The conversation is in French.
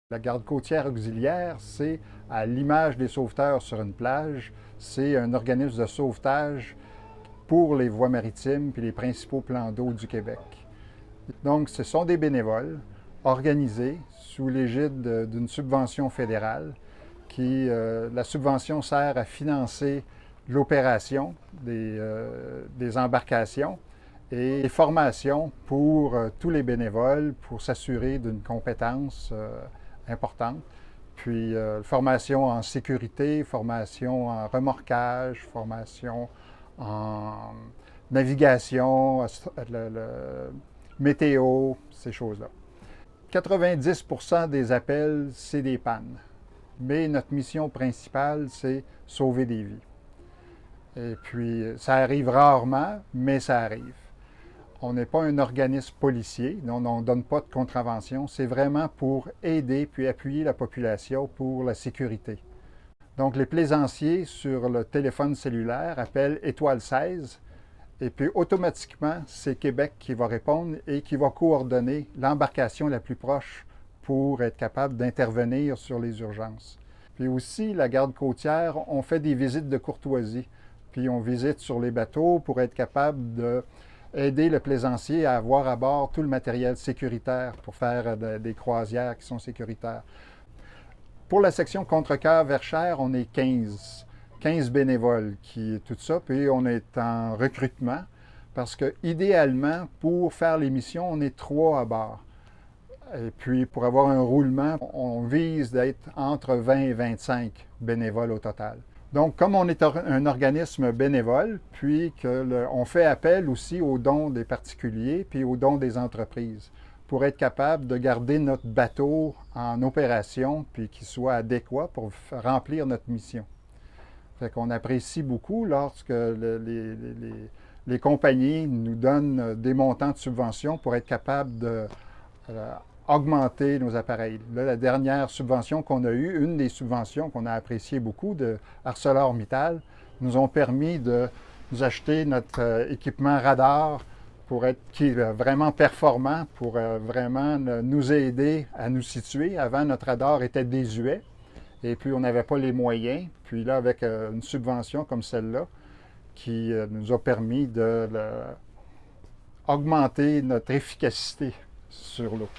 La garde côtière auxiliaire, c'est à l'image des sauveteurs sur une plage, c'est un organisme de sauvetage pour les voies maritimes et les principaux plans d'eau du Québec. Donc, ce sont des bénévoles organisés sous l'égide d'une subvention fédérale la subvention sert à financer l'opération des embarcations et des formations pour tous les bénévoles pour s'assurer d'une compétence importante. Puis formation en sécurité, formation en remorquage, formation en navigation, météo, ces choses-là. 90% des appels, c'est des pannes. Mais notre mission principale, c'est sauver des vies. Et puis, ça arrive rarement, mais ça arrive. On n'est pas un organisme policier, on ne donne pas de contravention. C'est vraiment pour aider puis appuyer la population pour la sécurité. Donc, les plaisanciers sur le téléphone cellulaire appellent étoile 16 et puis automatiquement, c'est Québec qui va répondre et qui va coordonner l'embarcation la plus proche pour être capable d'intervenir sur les urgences. Puis aussi, la garde côtière, on fait des visites de courtoisie. Puis on visite sur les bateaux pour être capable d'aider le plaisancier à avoir à bord tout le matériel sécuritaire pour faire des croisières qui sont sécuritaires. Pour la section Contrecœur-Verchères, on est 15 bénévoles tout ça, puis on est en recrutement parce que idéalement, pour faire les missions, on est 3 à bord. Et puis, pour avoir un roulement, on vise d'être entre 20 et 25 bénévoles au total. Donc, comme on est un organisme bénévole, puis qu'on fait appel aussi aux dons des particuliers, puis aux dons des entreprises, pour être capable de garder notre bateau en opération, puis qu'il soit adéquat pour remplir notre mission. Fait qu'on apprécie beaucoup lorsque les compagnies nous donnent des montants de subvention pour être capable de augmenter nos appareils. Là, la dernière subvention qu'on a eue, une des subventions qu'on a appréciées beaucoup de ArcelorMittal, nous ont permis de nous acheter notre équipement radar qui est vraiment performant pour vraiment nous aider à nous situer. Avant, notre radar était désuet et puis on n'avait pas les moyens. Puis là, avec une subvention comme celle-là, qui nous a permis d'augmenter notre efficacité sur l'eau.